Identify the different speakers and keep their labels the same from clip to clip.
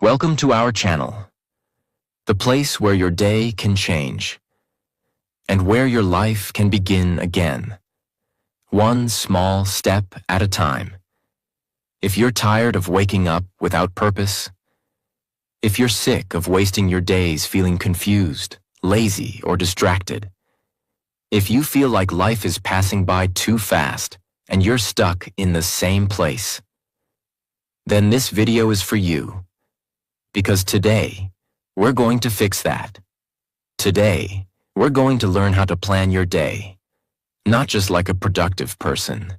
Speaker 1: Welcome to our channel, the place where your day can change and where your life can begin again, one small step at a time. If you're tired of waking up without purpose, if you're sick of wasting your days feeling confused, lazy, or distracted, if you feel like life is passing by too fast and you're stuck in the same place, then this video is for you. Because today, we're going to fix that. Today, we're going to learn how to plan your day, not just like a productive person,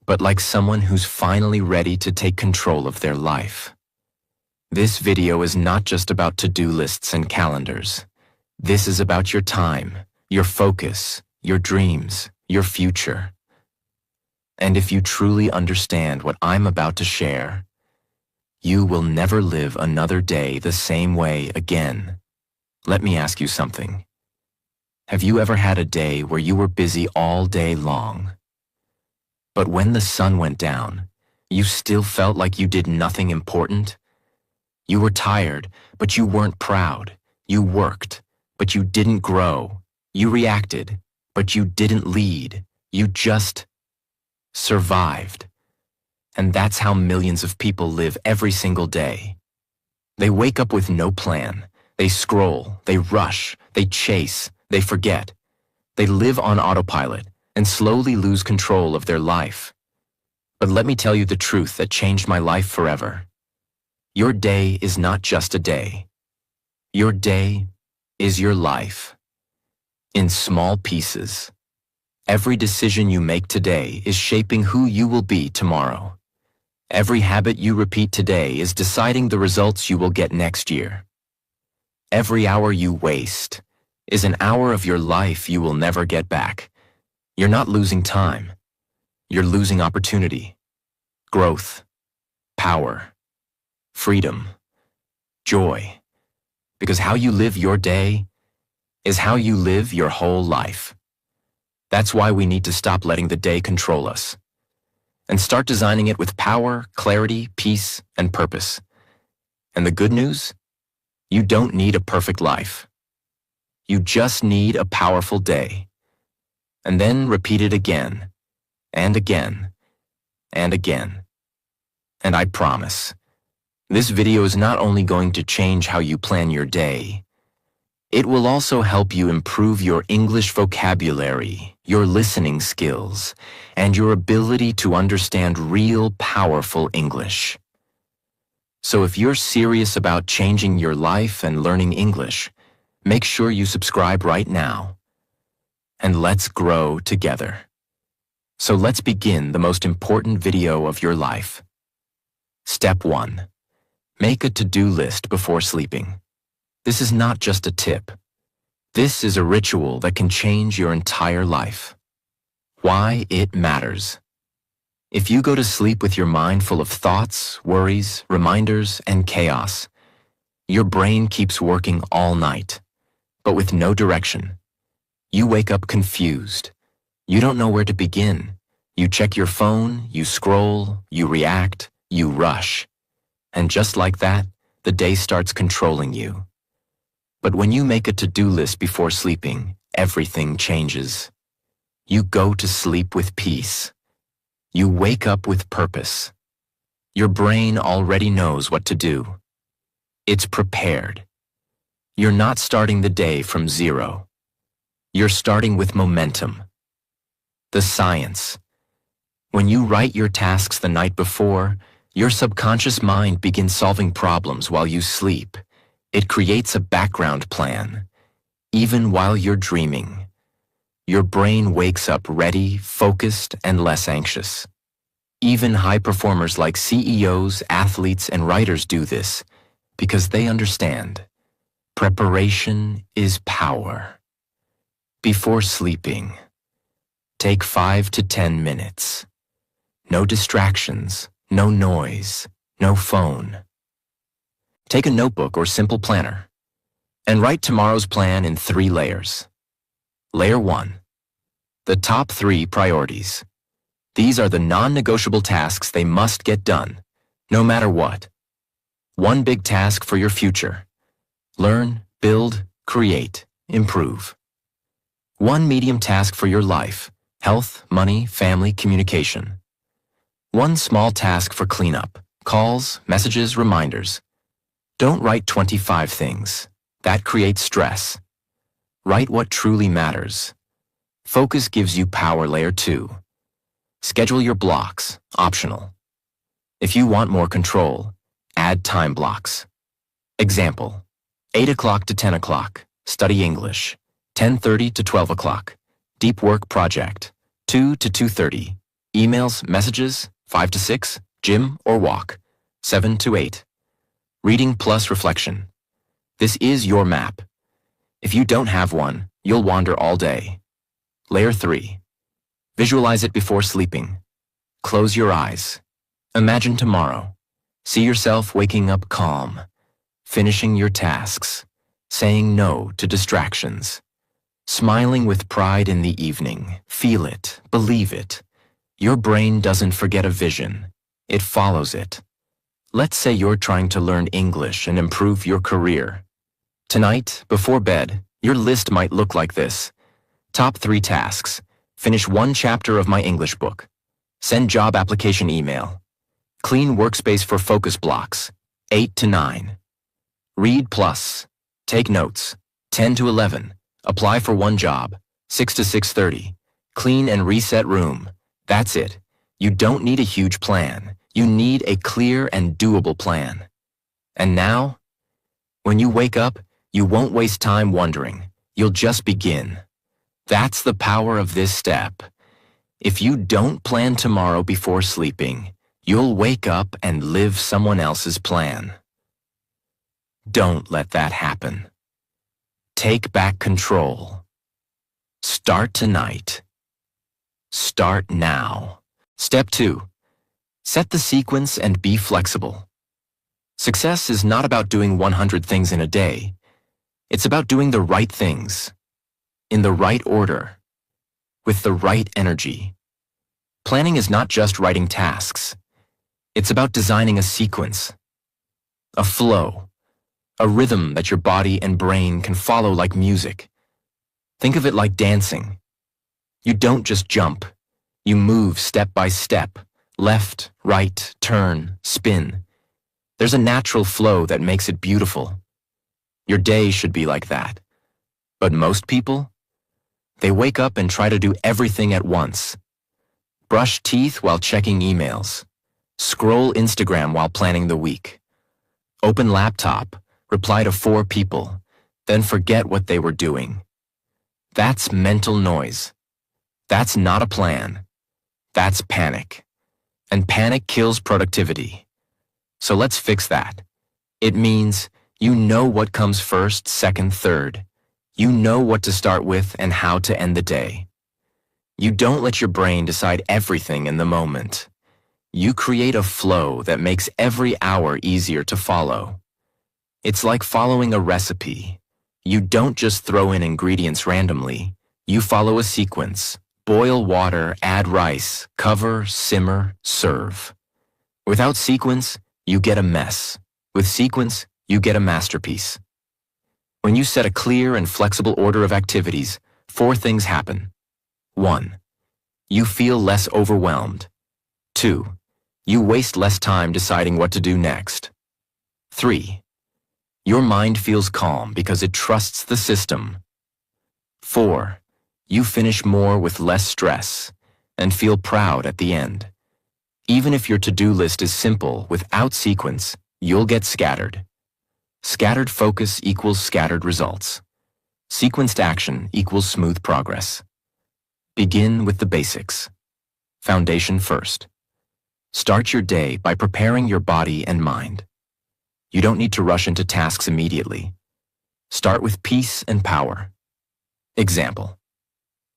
Speaker 1: but like someone who's finally ready to take control of their life. This video is not just about to-do lists and calendars. This is about your time, your focus, your dreams, your future. And if you truly understand what I'm about to share, you will never live another day the same way again. Let me ask you something. Have you ever had a day where you were busy all day long, but when the sun went down, you still felt like you did nothing important? You were tired, but you weren't proud. You worked, but you didn't grow. You reacted, but you didn't lead. You just survived. And that's how millions of people live every single day. They wake up with no plan. They scroll, they rush, they chase, they forget. They live on autopilot and slowly lose control of their life. But let me tell you the truth that changed my life forever. Your day is not just a day. Your day is your life. In small pieces. Every decision you make today is shaping who you will be tomorrow. Every habit you repeat today is deciding the results you will get next year. Every hour you waste is an hour of your life you will never get back. You're not losing time. You're losing opportunity, growth, power, freedom, joy. Because how you live your day is how you live your whole life. That's why we need to stop letting the day control us and start designing it with power, clarity, peace, and purpose. And the good news? You don't need a perfect life. You just need a powerful day. And then repeat it again, and again, and again. And I promise, this video is not only going to change how you plan your day, it will also help you improve your English vocabulary, your listening skills, and your ability to understand real, powerful English. So if you're serious about changing your life and learning English, make sure you subscribe right now. And let's grow together. So let's begin the most important video of your life. Step 1. Make a to-do list before sleeping. This is not just a tip. This is a ritual that can change your entire life. Why it matters. If you go to sleep with your mind full of thoughts, worries, reminders, and chaos, your brain keeps working all night, but with no direction. You wake up confused. You don't know where to begin. You check your phone, you scroll, you react, you rush. And just like that, the day starts controlling you. But when you make a to-do list before sleeping, everything changes. You go to sleep with peace. You wake up with purpose. Your brain already knows what to do. It's prepared. You're not starting the day from zero. You're starting with momentum. The science. When you write your tasks the night before, your subconscious mind begins solving problems while you sleep. It creates a background plan. Even while you're dreaming, your brain wakes up ready, focused, and less anxious. Even high performers like CEOs, athletes, and writers do this because they understand. Preparation is power. Before sleeping, take 5 to 10 minutes. No distractions, no noise, no phone. Take a notebook or simple planner and write tomorrow's plan in 3 layers. Layer 1. The top 3 priorities. These are the non-negotiable tasks they must get done, no matter what. One big task for your future. Learn, build, create, improve. One medium task for your life. Health, money, family, communication. One small task for cleanup. Calls, messages, reminders. Don't write 25 things. That creates stress. Write what truly matters. Focus gives you power. Layer 2. Schedule your blocks, optional. If you want more control, add time blocks. Example, 8 o'clock to 10 o'clock, study English. 10:30 to 12 o'clock, deep work project. 2 to 2:30, emails, messages. 5 to 6, gym or walk. 7 to 8, reading plus reflection. This is your map. If you don't have one, you'll wander all day. Layer 3. Visualize it before sleeping. Close your eyes. Imagine tomorrow. See yourself waking up calm, finishing your tasks, saying no to distractions, smiling with pride in the evening. Feel it, believe it. Your brain doesn't forget a vision. It follows it. Let's say you're trying to learn English and improve your career. Tonight, before bed, your list might look like this. Top 3 tasks. Finish 1 chapter of my English book. Send job application email. Clean workspace for focus blocks. 8 to 9. Read plus. Take notes. 10 to 11. Apply for 1 job. 6 to 6:30. Clean and reset room. That's it. You don't need a huge plan. You need a clear and doable plan. And now, when you wake up, you won't waste time wondering. You'll just begin. That's the power of this step. If you don't plan tomorrow before sleeping, you'll wake up and live someone else's plan. Don't let that happen. Take back control. Start tonight. Start now. Step 2. Set the sequence and be flexible. Success is not about doing 100 things in a day. It's about doing the right things, in the right order, with the right energy. Planning is not just writing tasks. It's about designing a sequence, a flow, a rhythm that your body and brain can follow like music. Think of it like dancing. You don't just jump. You move step by step, left, right, turn, spin. There's a natural flow that makes it beautiful. Your day should be like that. But most people, they wake up and try to do everything at once. Brush teeth while checking emails. Scroll Instagram while planning the week. Open laptop, reply to 4 people, then forget what they were doing. That's mental noise. That's not a plan. That's panic. And panic kills productivity. So let's fix that. It means you know what comes first, second, third. You know what to start with and how to end the day. You don't let your brain decide everything in the moment. You create a flow that makes every hour easier to follow. It's like following a recipe. You don't just throw in ingredients randomly. You follow a sequence. Boil water, add rice, cover, simmer, serve. Without sequence, you get a mess. With sequence, you get a masterpiece. When you set a clear and flexible order of activities, 4 things happen. 1. You feel less overwhelmed. 2. You waste less time deciding what to do next. 3. Your mind feels calm because it trusts the system. 4. You finish more with less stress and feel proud at the end. Even if your to-do list is simple, without sequence, you'll get scattered. Scattered focus equals scattered results. Sequenced action equals smooth progress. Begin with the basics. Foundation first. Start your day by preparing your body and mind. You don't need to rush into tasks immediately. Start with peace and power. Example.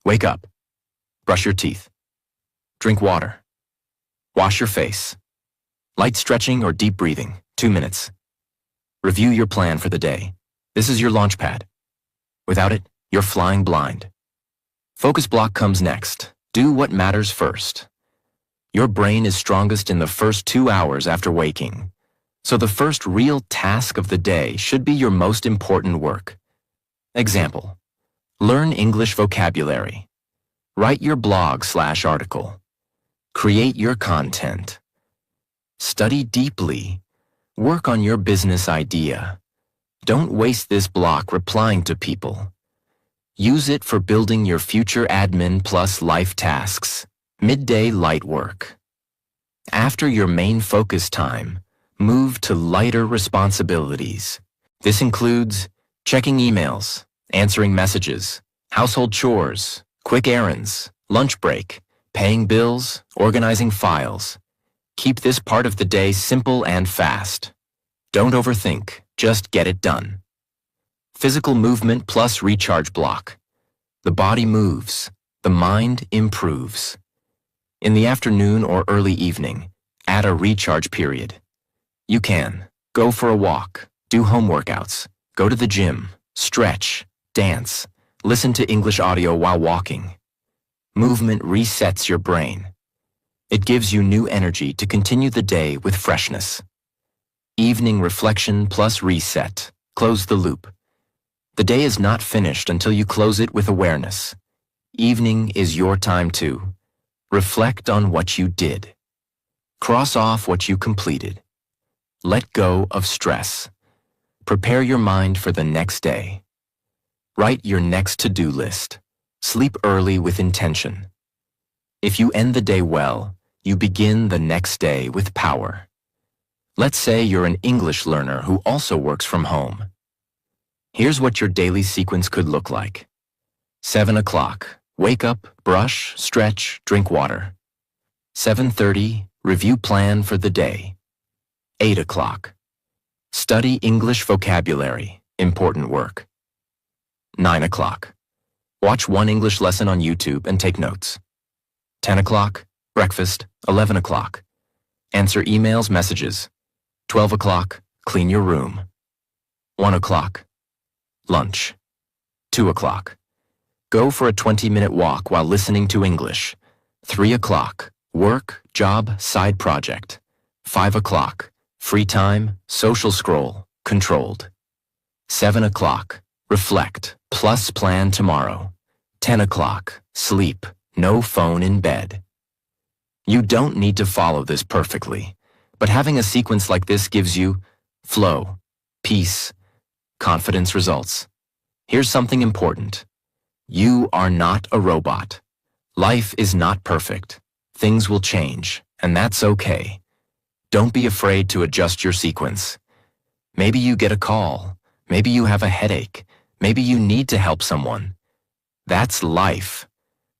Speaker 1: Wake up. Brush your teeth. Drink water. Wash your face. Light stretching or deep breathing, 2 minutes. Review your plan for the day. This is your launch pad. Without it, you're flying blind. Focus block comes next. Do what matters first. Your brain is strongest in the first 2 hours after waking. So the first real task of the day should be your most important work. Example: learn English vocabulary. Write your blog/article. Create your content. Study deeply. Work on your business idea. Don't waste this block replying to people. Use it for building your future admin plus life tasks. Midday light work. After your main focus time, move to lighter responsibilities. This includes checking emails, answering messages, household chores, quick errands, lunch break, paying bills, organizing files. Keep this part of the day simple and fast. Don't overthink, just get it done. Physical movement plus recharge block. The body moves, the mind improves. In the afternoon or early evening, add a recharge period. You can go for a walk, do home workouts, go to the gym, stretch, dance, listen to English audio while walking. Movement resets your brain. It gives you new energy to continue the day with freshness. Evening reflection plus reset. Close the loop. The day is not finished until you close it with awareness. Evening is your time to reflect on what you did. Cross off what you completed. Let go of stress. Prepare your mind for the next day. Write your next to-do list. Sleep early with intention. If you end the day well, you begin the next day with power. Let's say you're an English learner who also works from home. Here's what your daily sequence could look like. 7 o'clock, wake up, brush, stretch, drink water. 7:30, review plan for the day. 8 o'clock, study English vocabulary, important work. 9 o'clock, watch one English lesson on YouTube and take notes. 10 o'clock, breakfast. 11 o'clock, answer emails, messages. 12 o'clock, clean your room. 1 o'clock, lunch. 2 o'clock, go for a 20-minute walk while listening to English. 3 o'clock, work, job, side project. 5 o'clock, free time, social scroll, controlled. 7 o'clock, reflect, plus plan tomorrow. 10 o'clock, sleep, no phone in bed. You don't need to follow this perfectly, but having a sequence like this gives you flow, peace, confidence results. Here's something important. You are not a robot. Life is not perfect. Things will change, and that's okay. Don't be afraid to adjust your sequence. Maybe you get a call. Maybe you have a headache. Maybe you need to help someone. That's life.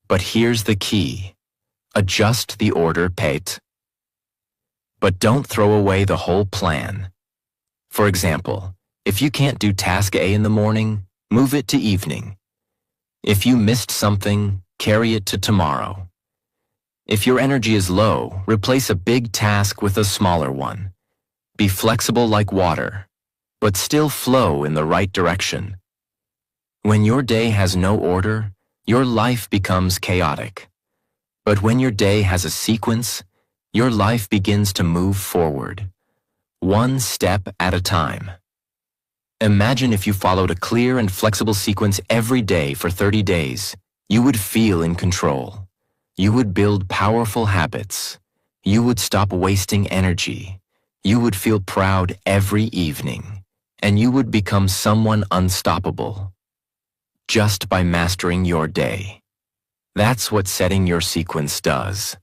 Speaker 1: But here's the key. Adjust the order, Pate. But don't throw away the whole plan. For example, if you can't do task A in the morning, move it to evening. If you missed something, carry it to tomorrow. If your energy is low, replace a big task with a smaller one. Be flexible like water, but still flow in the right direction. When your day has no order, your life becomes chaotic. But when your day has a sequence, your life begins to move forward, one step at a time. Imagine if you followed a clear and flexible sequence every day for 30 days. You would feel in control. You would build powerful habits. You would stop wasting energy. You would feel proud every evening. And you would become someone unstoppable. Just by mastering your day. That's what setting your sequence does.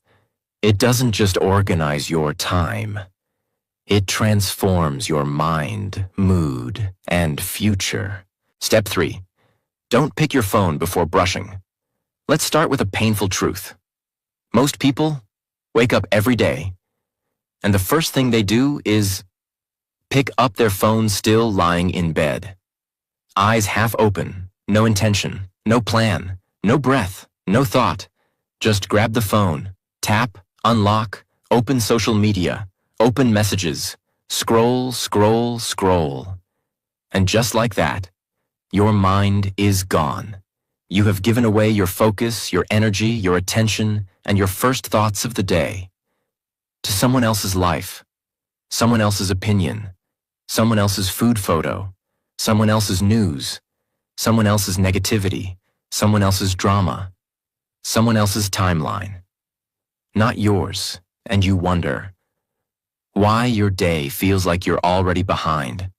Speaker 1: It doesn't just organize your time. It transforms your mind, mood, and future. Step 3. Don't pick your phone before brushing. Let's start with a painful truth. Most people wake up every day, and the first thing they do is pick up their phone still lying in bed. Eyes half open, no intention, no plan, no breath, no thought. Just grab the phone, tap, unlock, open social media, open messages, scroll, scroll, scroll. And just like that, your mind is gone. You have given away your focus, your energy, your attention, and your first thoughts of the day to someone else's life, someone else's opinion, someone else's food photo, someone else's news, someone else's negativity, someone else's drama, someone else's timeline. Not yours, and you wonder why your day feels like you're already behind,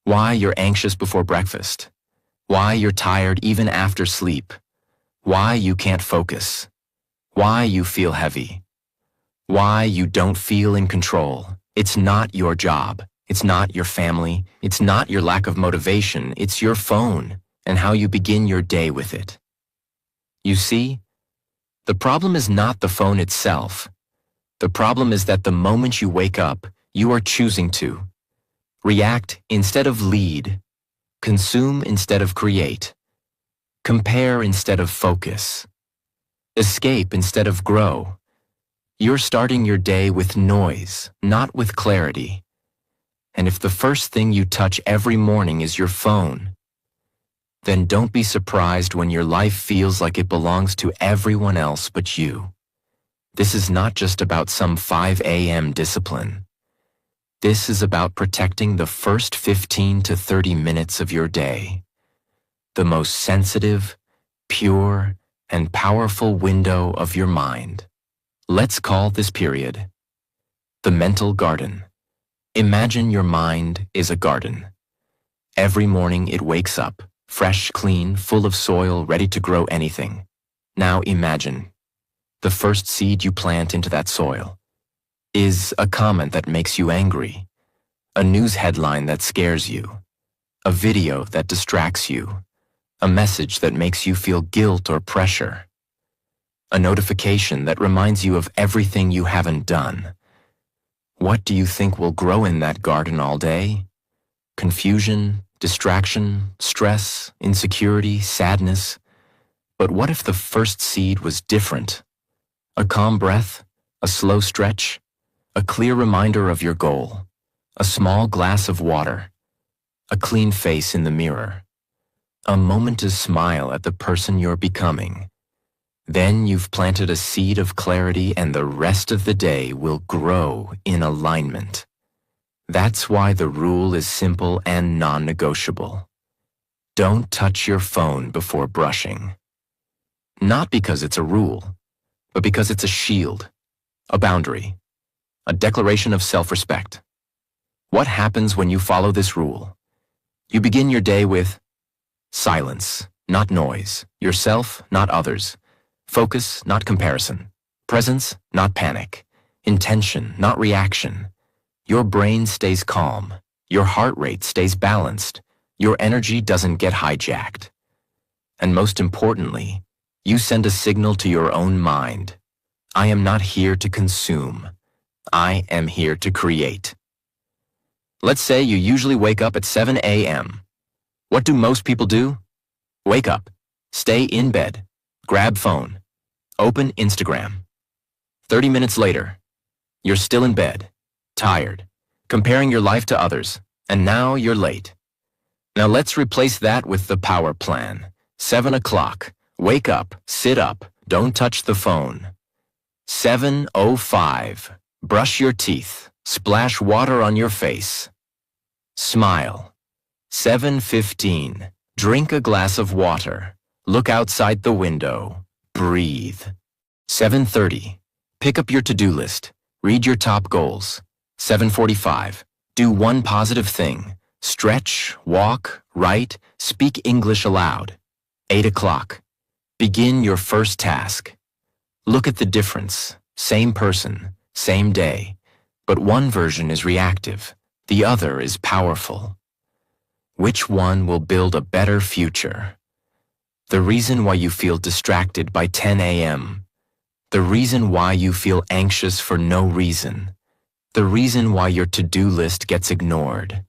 Speaker 1: why you're anxious before breakfast, why you're tired even after sleep, why you can't focus, why you feel heavy, why you don't feel in control. It's not your job. It's not your family. It's not your lack of motivation. It's your phone and how you begin your day with it. You see, the problem is not the phone itself. The problem is that the moment you wake up, you are choosing to react instead of lead, consume instead of create, compare instead of focus, escape instead of grow. You're starting your day with noise, not with clarity. And if the first thing you touch every morning is your phone, then don't be surprised when your life feels like it belongs to everyone else but you. This is not just about some 5 a.m. discipline. This is about protecting the first 15 to 30 minutes of your day, the most sensitive, pure, and powerful window of your mind. Let's call this period the mental garden. Imagine your mind is a garden. Every morning it wakes up, fresh, clean, full of soil, ready to grow anything. Now imagine the first seed you plant into that soil is a comment that makes you angry, a news headline that scares you, a video that distracts you, a message that makes you feel guilt or pressure, a notification that reminds you of everything you haven't done. What do you think will grow in that garden all day? Confusion, distraction, stress, insecurity, sadness. But what if the first seed was different? A calm breath, a slow stretch, a clear reminder of your goal, a small glass of water, a clean face in the mirror, a moment to smile at the person you're becoming. Then you've planted a seed of clarity, and the rest of the day will grow in alignment. That's why the rule is simple and non-negotiable. Don't touch your phone before brushing. Not because it's a rule, but because it's a shield, a boundary, a declaration of self-respect. What happens when you follow this rule? You begin your day with silence, not noise, yourself, not others, focus, not comparison, presence, not panic, intention, not reaction. Your brain stays calm, your heart rate stays balanced, your energy doesn't get hijacked. And most importantly, you send a signal to your own mind. I am not here to consume. I am here to create. Let's say you usually wake up at 7 a.m. What do most people do? Wake up, stay in bed, grab phone, open Instagram. 30 minutes later, you're still in bed, tired, comparing your life to others, and now you're late. Now let's replace that with the power plan. 7 o'clock, wake up, sit up, don't touch the phone. 7:05, brush your teeth, splash water on your face. Smile. 7:15, drink a glass of water, look outside the window, breathe. 7:30, pick up your to-do list, read your top goals. 7:45, do one positive thing, stretch, walk, write, speak English aloud. 8 o'clock, begin your first task. Look at the difference, same person, same day, but one version is reactive, the other is powerful. Which one will build a better future? The reason why you feel distracted by 10 a.m., the reason why you feel anxious for no reason, the reason why your to-do list gets ignored,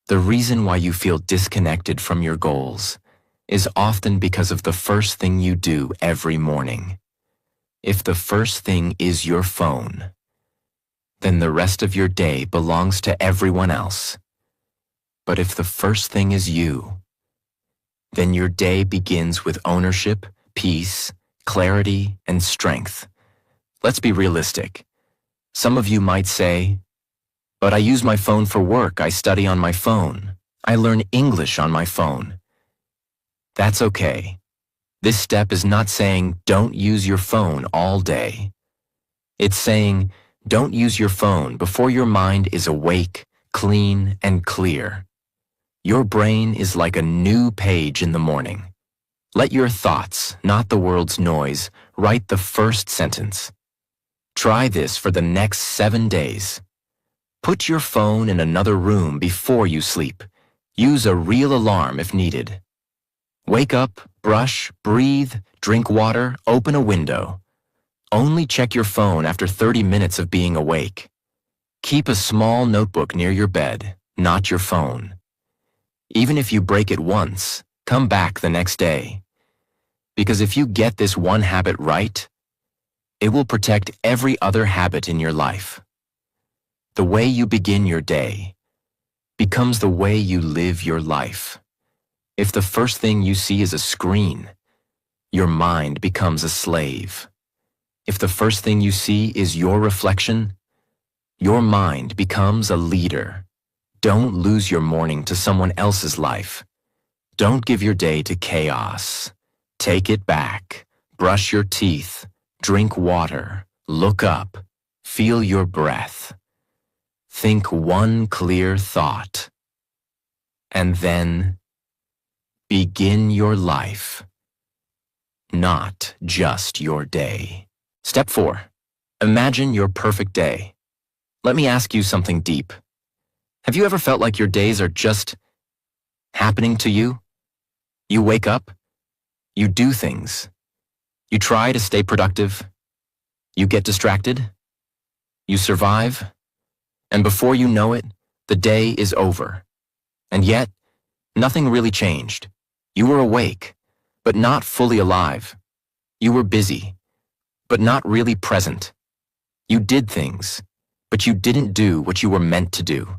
Speaker 1: the reason why you feel disconnected from your goals is often because of the first thing you do every morning. If the first thing is your phone, then the rest of your day belongs to everyone else. But if the first thing is you, then your day begins with ownership, peace, clarity, and strength. Let's be realistic. Some of you might say, But I use my phone for work. I study on my phone. I learn English on my phone. That's okay. This step is not saying don't use your phone all day. It's saying don't use your phone before your mind is awake, clean, and clear. Your brain is like a new page in the morning. Let your thoughts, not the world's noise, write the first sentence. Try this for the next 7 days. Put your phone in another room before you sleep. Use a real alarm if needed. Wake up, brush, breathe, drink water, open a window. Only check your phone after 30 minutes of being awake. Keep a small notebook near your bed, not your phone. Even if you break it once, come back the next day. Because if you get this one habit right, it will protect every other habit in your life. The way you begin your day becomes the way you live your life. If the first thing you see is a screen, your mind becomes a slave. If the first thing you see is your reflection, your mind becomes a leader. Don't lose your morning to someone else's life. Don't give your day to chaos. Take it back. Brush your teeth. Drink water. Look up. Feel your breath. Think one clear thought. And then begin your life, not just your day. Step 4. Imagine your perfect day. Let me ask you something deep. Have you ever felt like your days are just happening to you? You wake up, you do things, you try to stay productive, you get distracted, you survive, and before you know it, the day is over. And yet, nothing really changed. You were awake, but not fully alive. You were busy, but not really present. You did things, but you didn't do what you were meant to do.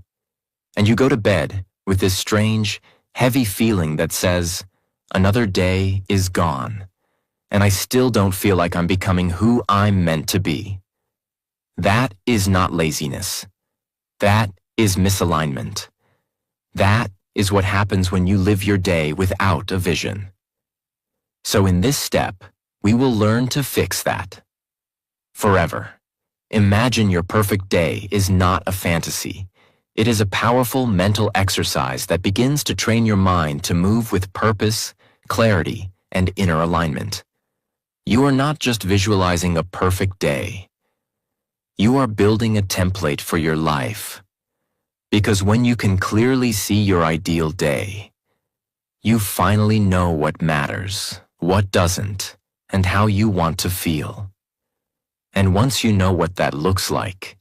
Speaker 1: And you go to bed with this strange, heavy feeling that says, another day is gone, and I still don't feel like I'm becoming who I'm meant to be. That is not laziness. That is misalignment. That is what happens when you live your day without a vision. So in this step, we will learn to fix that. Forever. Imagine your perfect day is not a fantasy. It is a powerful mental exercise that begins to train your mind to move with purpose, clarity, and inner alignment. You are not just visualizing a perfect day. You are building a template for your life. Because when you can clearly see your ideal day, you finally know what matters, what doesn't, and how you want to feel. And once you know what that looks like,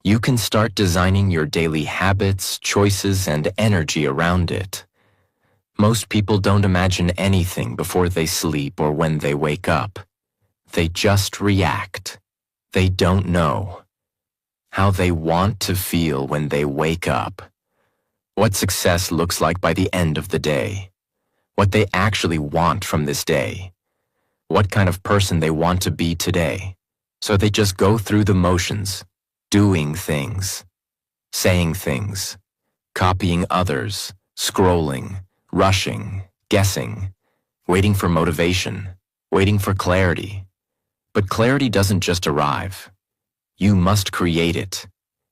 Speaker 1: you can start designing your daily habits, choices, and energy around it. Most people don't imagine anything before they sleep or when they wake up. They just react. They don't know how they want to feel when they wake up, what success looks like by the end of the day, what they actually want from this day, what kind of person they want to be today. So they just go through the motions, doing things, saying things, copying others, scrolling, rushing, guessing, waiting for motivation, waiting for clarity. But clarity doesn't just arrive. You must create it,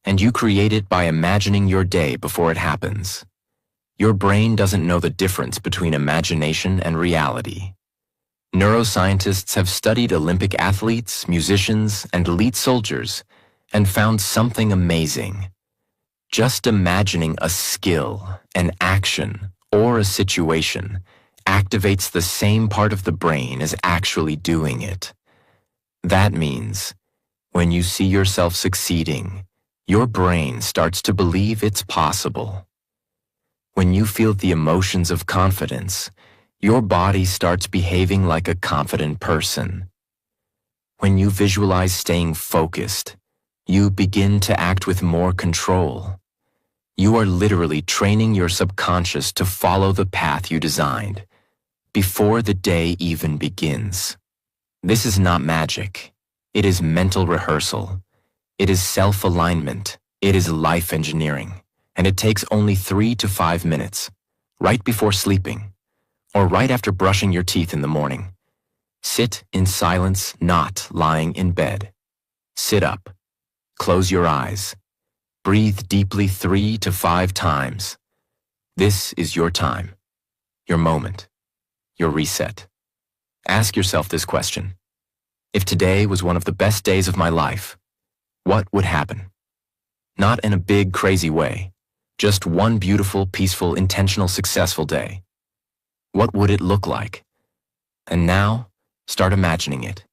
Speaker 1: and you create it by imagining your day before it happens. Your brain doesn't know the difference between imagination and reality. Neuroscientists have studied Olympic athletes, musicians, and elite soldiers and found something amazing. Just imagining a skill, an action, or a situation activates the same part of the brain as actually doing it. That means when you see yourself succeeding, your brain starts to believe it's possible. When you feel the emotions of confidence, your body starts behaving like a confident person. When you visualize staying focused, you begin to act with more control. You are literally training your subconscious to follow the path you designed before the day even begins. This is not magic. It is mental rehearsal. It is self-alignment. It is life engineering, and it takes only 3 to 5 minutes, right before sleeping, or right after brushing your teeth in the morning. Sit in silence, not lying in bed. Sit up. Close your eyes. Breathe deeply 3 to 5 times. This is your time, your moment, your reset. Ask yourself this question. If today was one of the best days of my life, what would happen? Not in a big, crazy way, just one beautiful, peaceful, intentional, successful day. What would it look like? And now, start imagining it.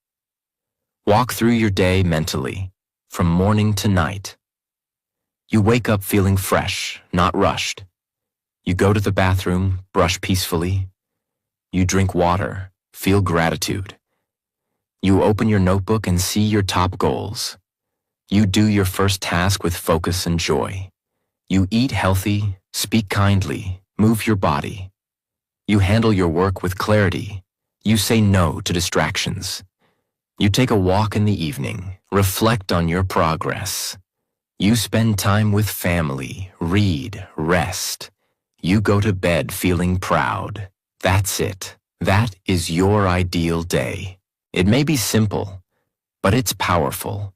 Speaker 1: Walk through your day mentally, from morning to night. You wake up feeling fresh, not rushed. You go to the bathroom, brush peacefully. You drink water, feel gratitude. You open your notebook and see your top goals. You do your first task with focus and joy. You eat healthy, speak kindly, move your body. You handle your work with clarity. You say no to distractions. You take a walk in the evening, reflect on your progress. You spend time with family, read, rest. You go to bed feeling proud. That's it. That is your ideal day. It may be simple, but it's powerful.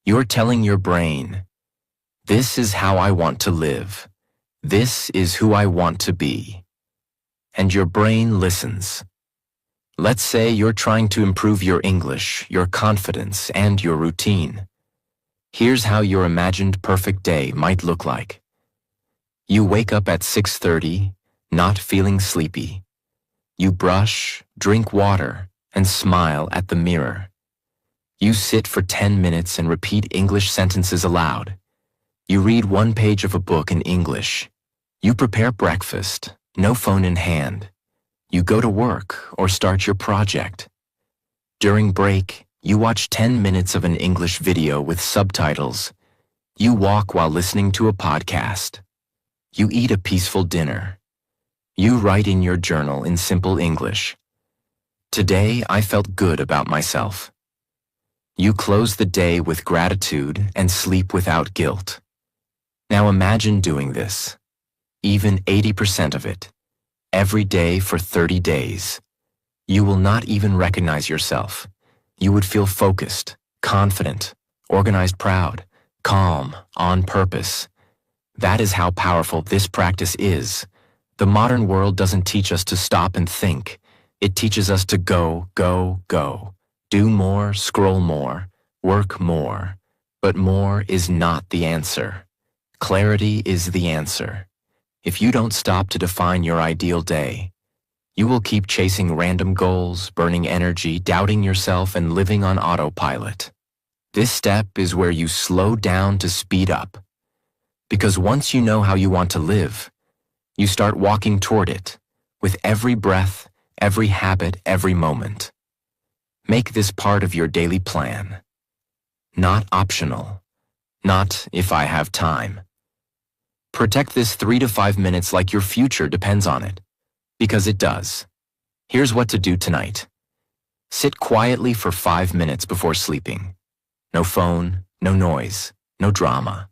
Speaker 1: You're telling your brain, this is how I want to live. This is who I want to be. And your brain listens. Let's say you're trying to improve your English, your confidence, and your routine. Here's how your imagined perfect day might look like. You wake up at 6:30, not feeling sleepy. You brush, drink water, and smile at the mirror. You sit for 10 minutes and repeat English sentences aloud. You read one page of a book in English. You prepare breakfast, no phone in hand. You go to work or start your project. During break, you watch 10 minutes of an English video with subtitles. You walk while listening to a podcast. You eat a peaceful dinner. You write in your journal in simple English. Today, I felt good about myself. You close the day with gratitude and sleep without guilt. Now imagine doing this, even 80% of it, every day for 30 days. You will not even recognize yourself. You would feel focused, confident, organized, proud, calm, on purpose. That is how powerful this practice is. The modern world doesn't teach us to stop and think. It teaches us to go, go, go. Do more, scroll more, work more. But more is not the answer. Clarity is the answer. If you don't stop to define your ideal day, you will keep chasing random goals, burning energy, doubting yourself, and living on autopilot. This step is where you slow down to speed up. Because once you know how you want to live, you start walking toward it with every breath, every habit, every moment. Make this part of your daily plan. Not optional. Not if I have time. Protect this 3 to 5 minutes like your future depends on it. Because it does. Here's what to do tonight. Sit quietly for 5 minutes before sleeping. No phone, no noise, no drama.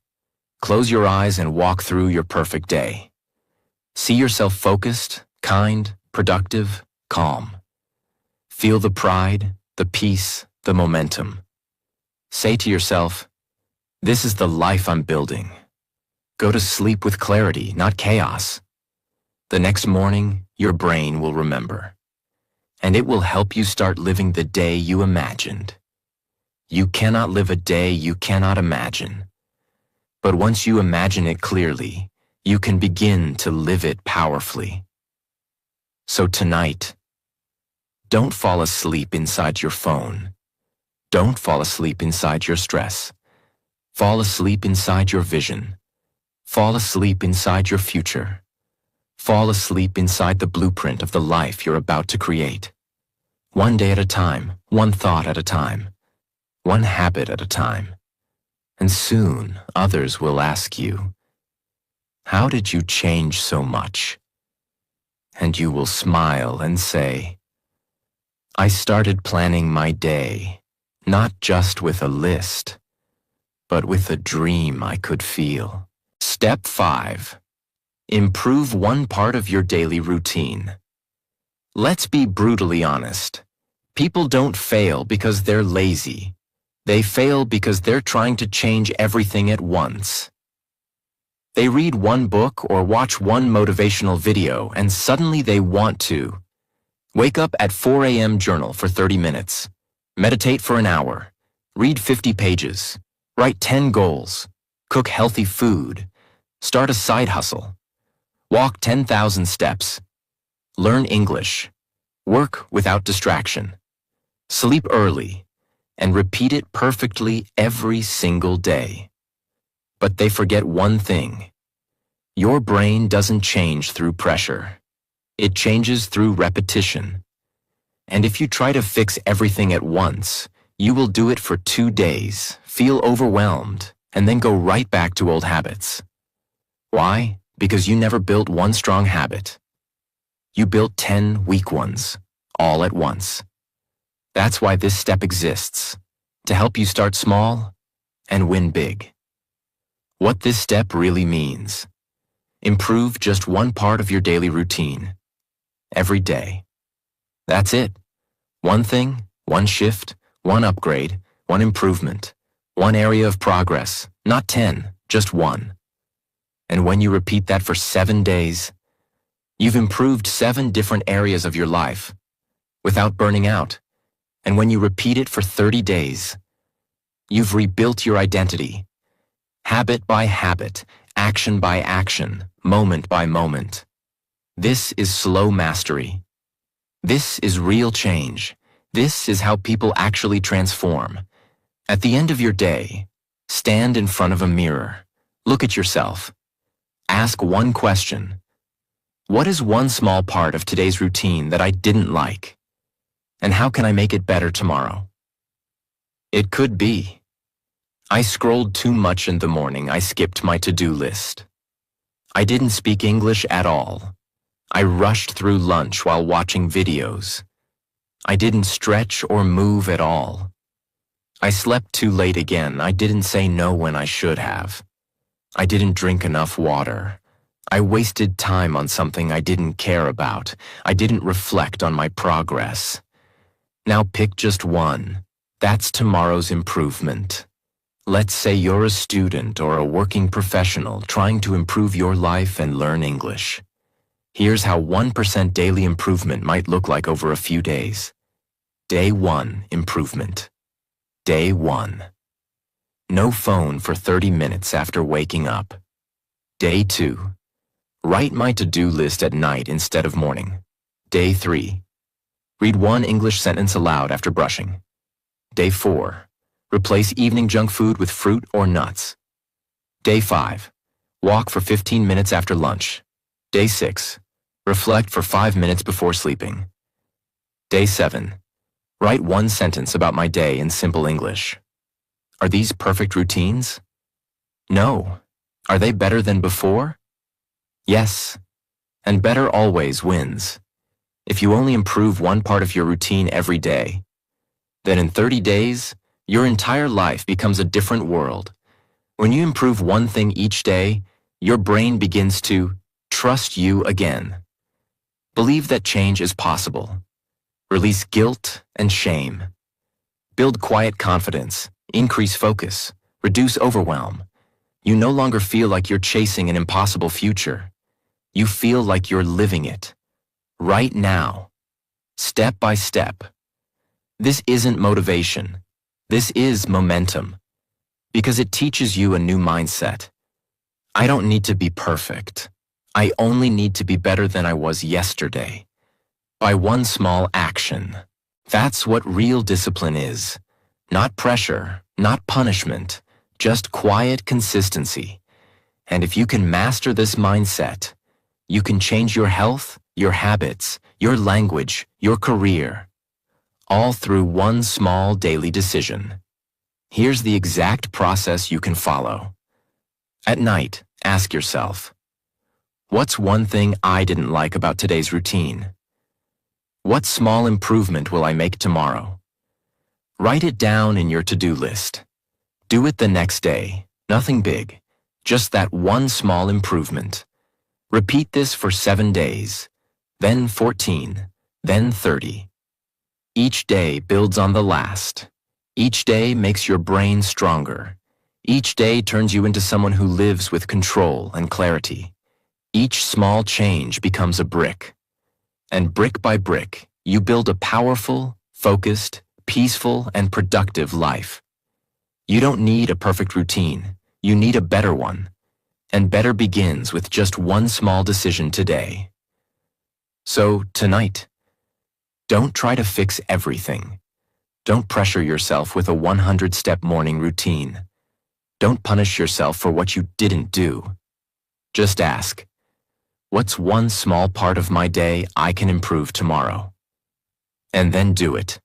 Speaker 1: Close your eyes and walk through your perfect day. See yourself focused, kind, productive, calm. Feel the pride, the peace, the momentum. Say to yourself, this is the life I'm building. Go to sleep with clarity, not chaos. The next morning, your brain will remember. And it will help you start living the day you imagined. You cannot live a day you cannot imagine. But once you imagine it clearly, you can begin to live it powerfully. So tonight, don't fall asleep inside your phone. Don't fall asleep inside your stress. Fall asleep inside your vision. Fall asleep inside your future. Fall asleep inside the blueprint of the life you're about to create. One day at a time, one thought at a time, one habit at a time. And soon others will ask you, how did you change so much? And you will smile and say, I started planning my day, not just with a list, but with a dream I could feel. Step 5. Improve one part of your daily routine. Let's be brutally honest. People don't fail because they're lazy. They fail because they're trying to change everything at once. They read one book or watch one motivational video and suddenly they want to wake up at 4 a.m. journal for 30 minutes, meditate for an hour, read 50 pages, write 10 goals, cook healthy food, start a side hustle, walk 10,000 steps, learn English, work without distraction, sleep early, and repeat it perfectly every single day. But they forget one thing. Your brain doesn't change through pressure. It changes through repetition. And if you try to fix everything at once, you will do it for 2 days, feel overwhelmed, and then go right back to old habits. Why? Because you never built one strong habit. You built 10 weak ones, all at once. That's why this step exists, to help you start small and win big. What this step really means: improve just one part of your daily routine, every day. That's it. One thing, one shift, one upgrade, one improvement, one area of progress, not 10, just one. And when you repeat that for 7 days, you've improved 7 different areas of your life without burning out. And when you repeat it for 30 days, you've rebuilt your identity, habit by habit, action by action, moment by moment. This is slow mastery. This is real change. This is how people actually transform. At the end of your day, stand in front of a mirror. Look at yourself. Ask one question. What is one small part of today's routine that I didn't like? And how can I make it better tomorrow? It could be, I scrolled too much in the morning. I skipped my to-do list. I didn't speak English at all. I rushed through lunch while watching videos. I didn't stretch or move at all. I slept too late again. I didn't say no when I should have. I didn't drink enough water. I wasted time on something I didn't care about. I didn't reflect on my progress. Now pick just one. That's tomorrow's improvement. Let's say you're a student or a working professional trying to improve your life and learn English. Here's how 1% daily improvement might look like over a few days. Day 1, improvement. Day 1. No phone for 30 minutes after waking up. Day 2. Write my to-do list at night instead of morning. Day 3. Read one English sentence aloud after brushing. Day 4. Replace evening junk food with fruit or nuts. Day 5. Walk for 15 minutes after lunch. Day 6. Reflect for 5 minutes before sleeping. Day 7. Write one sentence about my day in simple English. Are these perfect routines? No. Are they better than before? Yes. And better always wins. If you only improve one part of your routine every day, then in 30 days, your entire life becomes a different world. When you improve one thing each day, your brain begins to trust you again. Believe that change is possible. Release guilt and shame. Build quiet confidence, increase focus, reduce overwhelm. You no longer feel like you're chasing an impossible future. You feel like you're living it. Right now, step by step. This isn't motivation. This is momentum. Because it teaches you a new mindset. I don't need to be perfect. I only need to be better than I was yesterday. By one small action. That's what real discipline is. Not pressure, not punishment, just quiet consistency. And if you can master this mindset, you can change your health, your habits, your language, your career, all through one small daily decision. Here's the exact process you can follow. At night, ask yourself, what's one thing I didn't like about today's routine? What small improvement will I make tomorrow? Write it down in your to-do list. Do it the next day. Nothing big, just that one small improvement. Repeat this for 7 days, then 14, then 30. Each day builds on the last. Each day makes your brain stronger. Each day turns you into someone who lives with control and clarity. Each small change becomes a brick. And brick by brick, you build a powerful, focused, peaceful, and productive life. You don't need a perfect routine. You need a better one. And better begins with just one small decision today. So, tonight, don't try to fix everything. Don't pressure yourself with a 100-step morning routine. Don't punish yourself for what you didn't do. Just ask, what's one small part of my day I can improve tomorrow? And then do it.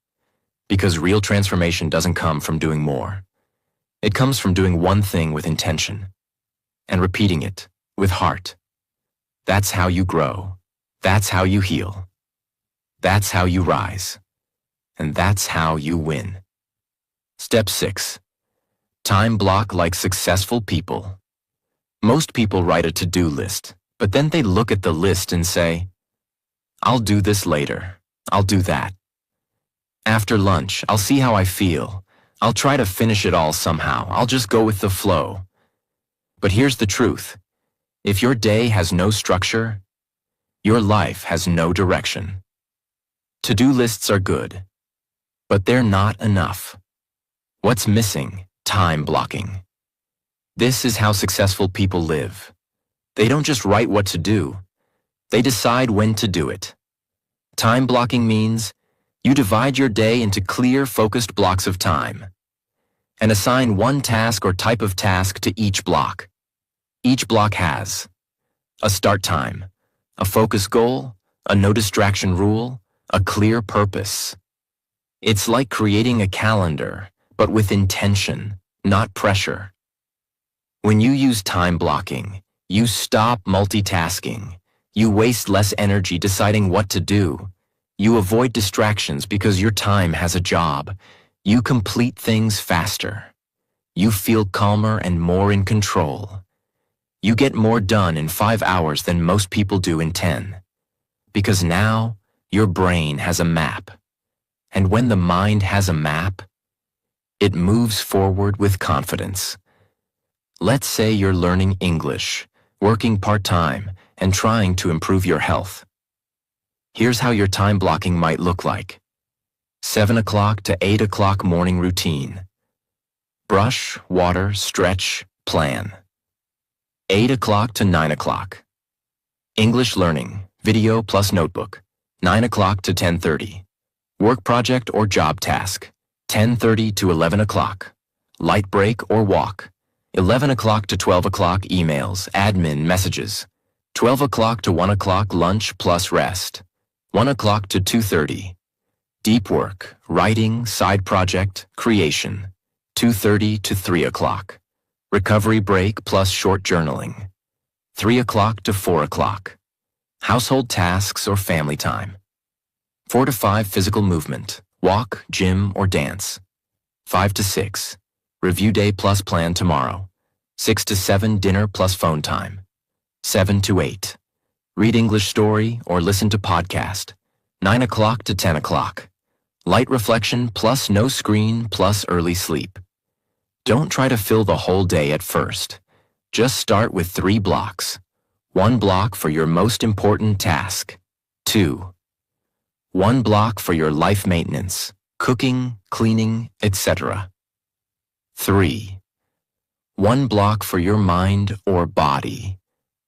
Speaker 1: Because real transformation doesn't come from doing more. It comes from doing one thing with intention and repeating it with heart. That's how you grow. That's how you heal. That's how you rise. And that's how you win. Step 6. Time block like successful people. Most people write a to-do list, but then they look at the list and say, I'll do this later. I'll do that. After lunch, I'll see how I feel. I'll try to finish it all somehow. I'll just go with the flow. But here's the truth. If your day has no structure, your life has no direction. To-do lists are good, but they're not enough. What's missing? Time blocking. This is how successful people live. They don't just write what to do. They decide when to do it. Time blocking means you divide your day into clear, focused blocks of time and assign one task or type of task to each block. Each block has a start time, a focus goal, a no distraction rule, a clear purpose. It's like creating a calendar, but with intention, not pressure. When you use time blocking, you stop multitasking. You waste less energy deciding what to do. You avoid distractions because your time has a job. You complete things faster. You feel calmer and more in control. You get more done in 5 hours than most people do in 10. Because now, your brain has a map. And when the mind has a map, it moves forward with confidence. Let's say you're learning English, working part-time, and trying to improve your health. Here's how your time blocking might look like. 7 o'clock to 8 o'clock morning routine. Brush, water, stretch, plan. 8 o'clock to 9 o'clock. English learning, video plus notebook. 9 o'clock to 10:30. Work project or job task. 10:30 to 11 o'clock. Light break or walk. 11 o'clock to 12 o'clock emails, admin, messages. 12 o'clock to 1 o'clock lunch plus rest. 1 o'clock to 2:30. Deep work, writing, side project, creation. 2:30 to 3 o'clock. Recovery break plus short journaling. 3 o'clock to 4 o'clock. Household tasks or family time. 4 to 5 physical movement, walk, gym, or dance. 5 to 6. Review day plus plan tomorrow. 6 to 7 dinner plus phone time. 7 to 8. Read English story or listen to podcast. 9 o'clock to 10 o'clock. Light reflection plus no screen plus early sleep. Don't try to fill the whole day at first. Just start with 3 blocks. 1 block for your most important task. 2. 1 block for your life maintenance, cooking, cleaning, etc. 3. 1 block for your mind or body,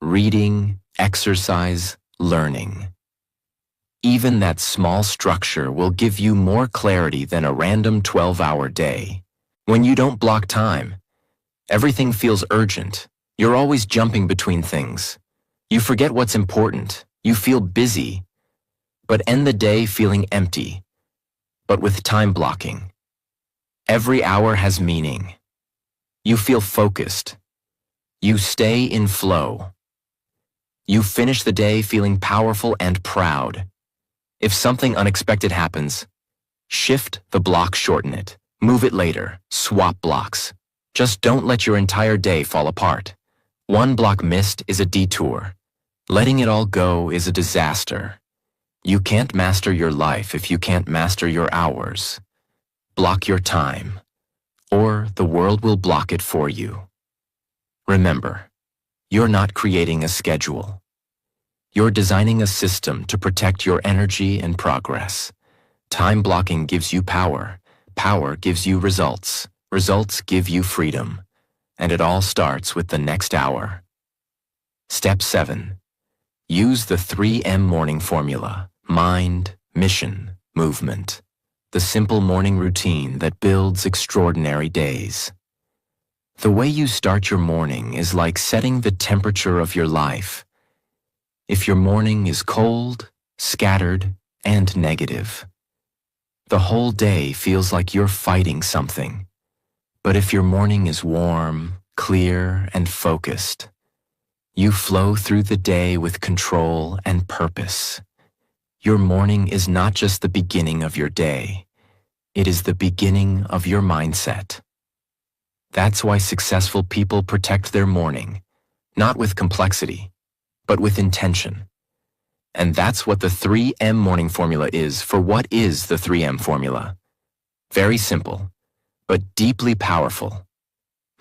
Speaker 1: reading, exercise, learning. Even that small structure will give you more clarity than a random 12-hour day. When you don't block time, everything feels urgent. You're always jumping between things. You forget what's important. You feel busy, but end the day feeling empty. But with time blocking, every hour has meaning. You feel focused. You stay in flow. You finish the day feeling powerful and proud. If something unexpected happens, shift the block, shorten it, move it later, swap blocks. Just don't let your entire day fall apart. One block missed is a detour. Letting it all go is a disaster. You can't master your life if you can't master your hours. Block your time, or the world will block it for you. Remember, you're not creating a schedule. You're designing a system to protect your energy and progress. Time blocking gives you power. Power gives you results. Results give you freedom. And it all starts with the next hour. Step 7. Use the 3M morning formula. Mind, mission, movement. The simple morning routine that builds extraordinary days. The way you start your morning is like setting the temperature of your life. If your morning is cold, scattered, and negative, the whole day feels like you're fighting something. But if your morning is warm, clear, and focused, you flow through the day with control and purpose. Your morning is not just the beginning of your day. It is the beginning of your mindset. That's why successful people protect their morning, not with complexity, but with intention. And that's what the 3M morning formula is. For what is the 3M formula? Very simple, but deeply powerful.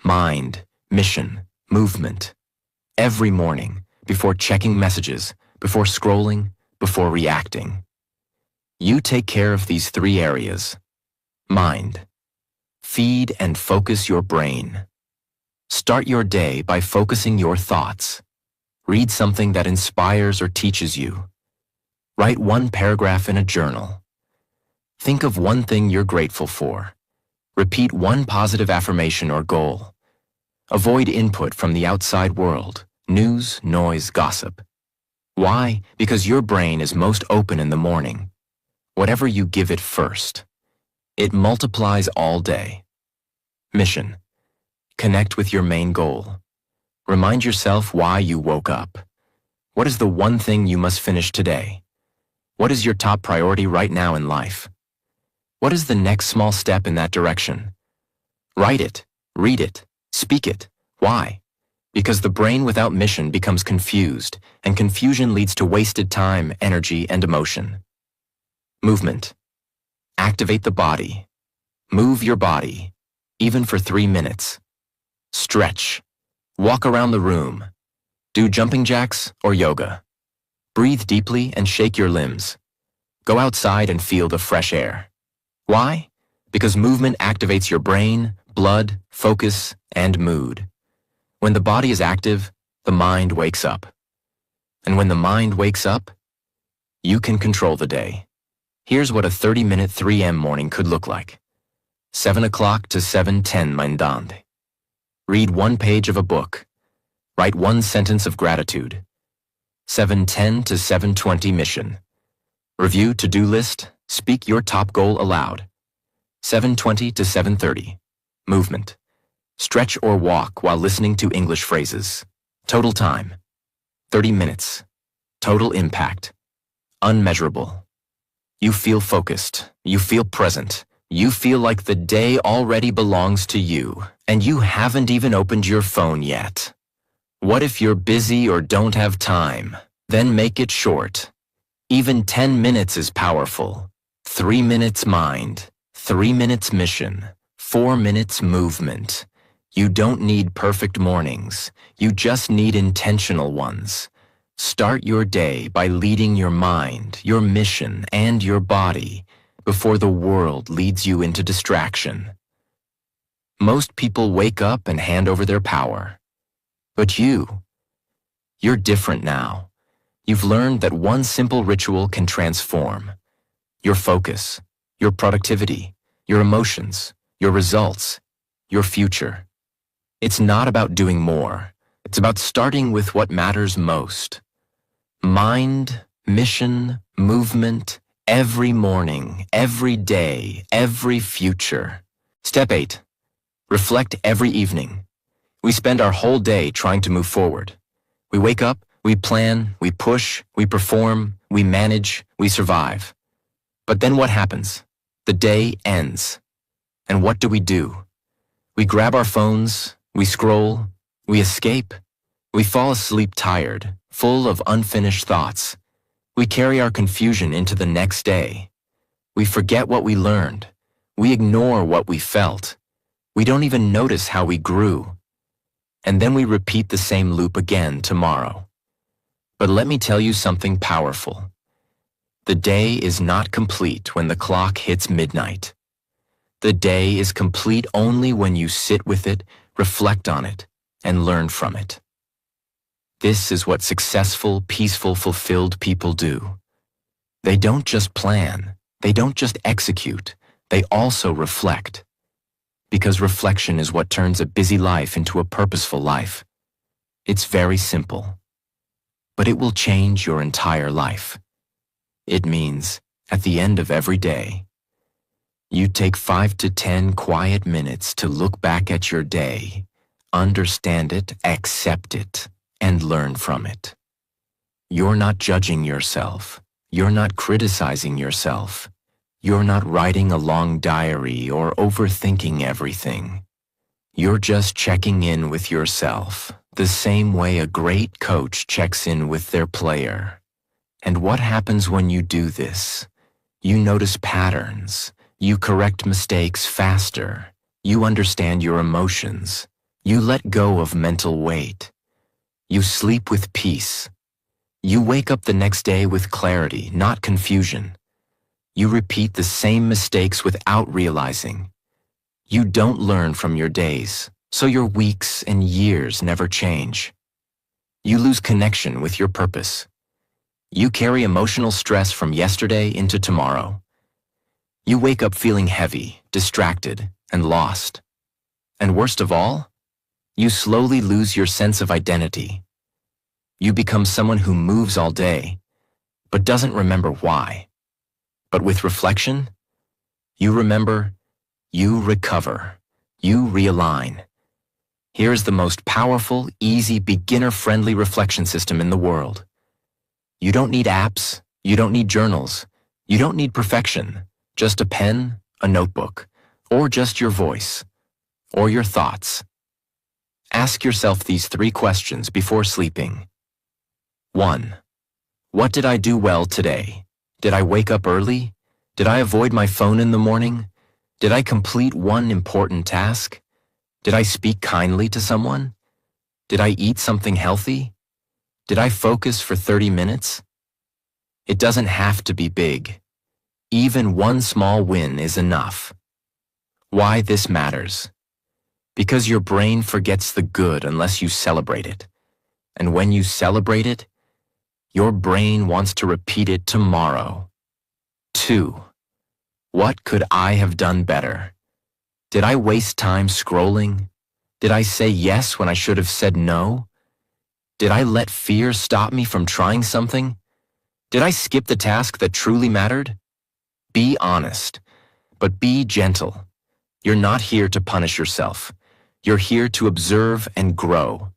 Speaker 1: Mind, mission, movement. Every morning, before checking messages, before scrolling, before reacting. You take care of these 3 areas. Mind. Feed and focus your brain. Start your day by focusing your thoughts. Read something that inspires or teaches you. Write 1 paragraph in a journal. Think of 1 thing you're grateful for. Repeat 1 positive affirmation or goal. Avoid input from the outside world, news, noise, gossip. Why? Because your brain is most open in the morning. Whatever you give it first, it multiplies all day. Mission. Connect with your main goal. Remind yourself why you woke up. What is the 1 thing you must finish today? What is your top priority right now in life? What is the next small step in that direction? Write it, read it, speak it. Why? Because the brain without mission becomes confused, and confusion leads to wasted time, energy, and emotion. Movement. Activate the body. Move your body, even for 3 minutes. Stretch. Walk around the room. Do jumping jacks or yoga. Breathe deeply and shake your limbs. Go outside and feel the fresh air. Why? Because movement activates your brain, blood, focus, and mood. When the body is active, the mind wakes up. And when the mind wakes up, you can control the day. Here's what a 30-minute 3M morning could look like. 7 o'clock to 7:10 mindand. Read 1 page of a book. Write 1 sentence of gratitude. 7:10 to 7:20 mission. Review to-do list. Speak your top goal aloud. 7:20 to 7:30. Movement. Stretch or walk while listening to English phrases. Total time. 30 minutes. Total impact. Unmeasurable. You feel focused. You feel present. You feel like the day already belongs to you, and you haven't even opened your phone yet. What if you're busy or don't have time? Then make it short. Even 10 minutes is powerful. 3 minutes mind, 3 minutes mission, 4 minutes movement. You don't need perfect mornings. You just need intentional ones. Start your day by leading your mind, your mission, and your body before the world leads you into distraction. Most people wake up and hand over their power. But you're different now. You've learned that 1 simple ritual can transform your focus, your productivity, your emotions, your results, your future. It's not about doing more. It's about starting with what matters most. Mind, mission, movement, every morning, every day, every future. Step 8. Reflect every evening. We spend our whole day trying to move forward. We wake up, we plan, we push, we perform, we manage, we survive. But then what happens? The day ends. And what do? We grab our phones, we scroll, we escape, we fall asleep tired, full of unfinished thoughts. We carry our confusion into the next day. We forget what we learned. We ignore what we felt. We don't even notice how we grew. And then we repeat the same loop again tomorrow. But let me tell you something powerful. The day is not complete when the clock hits midnight. The day is complete only when you sit with it, reflect on it, and learn from it. This is what successful, peaceful, fulfilled people do. They don't just plan, they don't just execute, they also reflect. Because reflection is what turns a busy life into a purposeful life. It's very simple, but it will change your entire life. It means, at the end of every day, you take 5 to 10 quiet minutes to look back at your day, understand it, accept it, and learn from it. You're not judging yourself. You're not criticizing yourself. You're not writing a long diary or overthinking everything. You're just checking in with yourself, the same way a great coach checks in with their player. And what happens when you do this? You notice patterns. You correct mistakes faster. You understand your emotions. You let go of mental weight. You sleep with peace. You wake up the next day with clarity, not confusion. You repeat the same mistakes without realizing. You don't learn from your days, so your weeks and years never change. You lose connection with your purpose. You carry emotional stress from yesterday into tomorrow. You wake up feeling heavy, distracted, and lost. And worst of all, you slowly lose your sense of identity. You become someone who moves all day, but doesn't remember why. But with reflection, you remember, you recover, you realign. Here's the most powerful, easy, beginner-friendly reflection system in the world. You don't need apps, you don't need journals, you don't need perfection, just a pen, a notebook, or just your voice, or your thoughts. Ask yourself these 3 questions before sleeping. 1. What did I do well today? Did I wake up early? Did I avoid my phone in the morning? Did I complete one important task? Did I speak kindly to someone? Did I eat something healthy? Did I focus for 30 minutes? It doesn't have to be big. Even one small win is enough. Why this matters? Because your brain forgets the good unless you celebrate it. And when you celebrate it, your brain wants to repeat it tomorrow. 2. What could I have done better? Did I waste time scrolling? Did I say yes when I should have said no? Did I let fear stop me from trying something? Did I skip the task that truly mattered? Be honest, but be gentle. You're not here to punish yourself. You're here to observe and grow.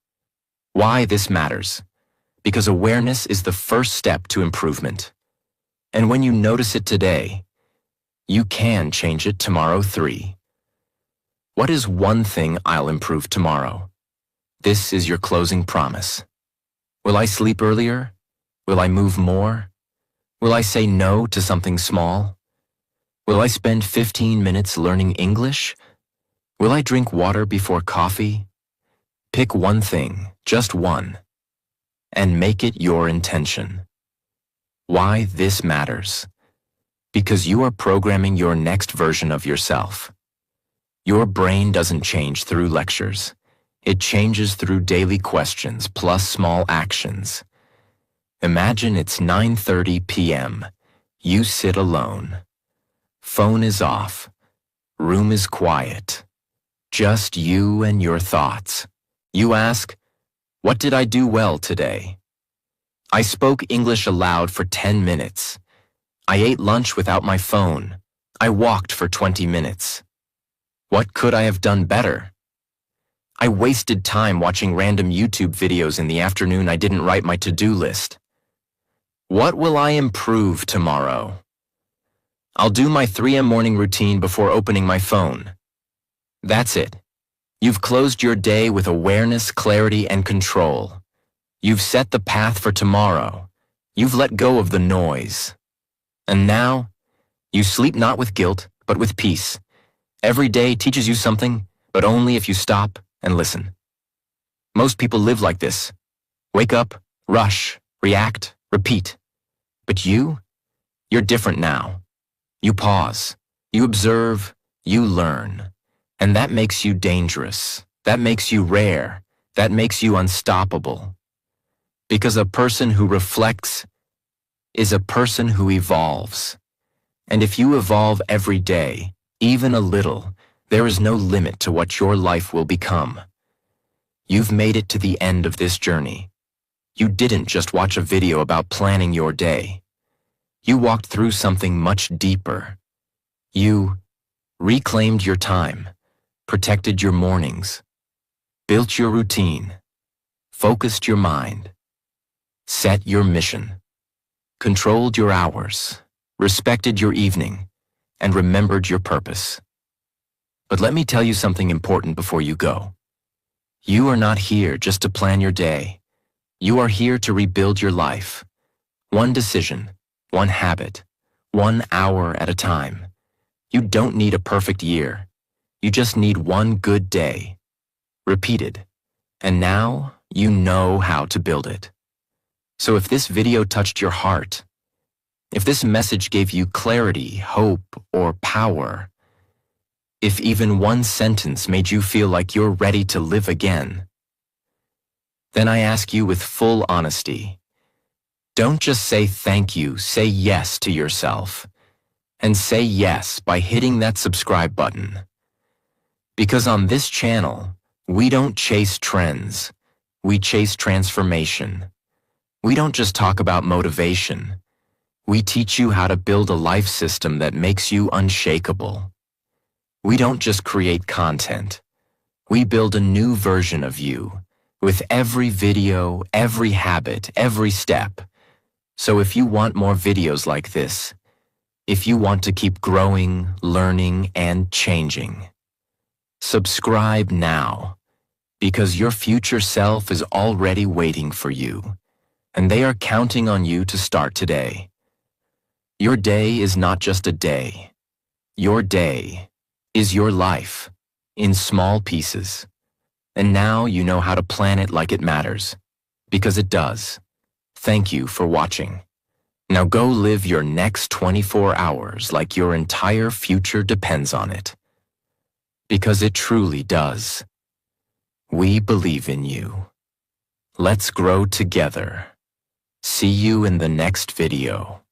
Speaker 1: Why this matters? Because awareness is the first step to improvement. And when you notice it today, you can change it tomorrow. 3. What is one thing I'll improve tomorrow? This is your closing promise. Will I sleep earlier? Will I move more? Will I say no to something small? Will I spend 15 minutes learning English? Will I drink water before coffee? Pick one thing, just one, and make it your intention. Why this matters? Because you are programming your next version of yourself. Your brain doesn't change through lectures. It changes through daily questions plus small actions. Imagine it's 9:30 p.m. You sit alone. Phone is off. Room is quiet. Just you and your thoughts. You ask, what did I do well today? I spoke English aloud for 10 minutes. I ate lunch without my phone. I walked for 20 minutes. What could I have done better? I wasted time watching random YouTube videos in the afternoon. I didn't write my to-do list. What will I improve tomorrow? I'll do my 3 a.m. morning routine before opening my phone. That's it. You've closed your day with awareness, clarity, and control. You've set the path for tomorrow. You've let go of the noise. And now, you sleep not with guilt, but with peace. Every day teaches you something, but only if you stop and listen. Most people live like this. Wake up, rush, react, repeat. But you're different now. You pause, you observe, you learn. And that makes you dangerous. That makes you rare. That makes you unstoppable. Because a person who reflects is a person who evolves. And if you evolve every day, even a little, there is no limit to what your life will become. You've made it to the end of this journey. You didn't just watch a video about planning your day. You walked through something much deeper. You reclaimed your time, protected your mornings, built your routine, focused your mind, set your mission, controlled your hours, respected your evening, and remembered your purpose. But let me tell you something important before you go. You are not here just to plan your day. You are here to rebuild your life. One decision, one habit, 1 hour at a time. You don't need a perfect year. You just need one good day. Repeated. And now you know how to build it. So if this video touched your heart, if this message gave you clarity, hope, or power, if even one sentence made you feel like you're ready to live again, then I ask you with full honesty, don't just say thank you, say yes to yourself. And say yes by hitting that subscribe button. Because on this channel, we don't chase trends, we chase transformation. We don't just talk about motivation. We teach you how to build a life system that makes you unshakable. We don't just create content. We build a new version of you, with every video, every habit, every step. So if you want more videos like this, if you want to keep growing, learning, and changing, subscribe now, because your future self is already waiting for you, and they are counting on you to start today. Your day is not just a day. Your day is your life, in small pieces. And now you know how to plan it like it matters, because it does. Thank you for watching. Now go live your next 24 hours like your entire future depends on it. Because it truly does. We believe in you. Let's grow together. See you in the next video.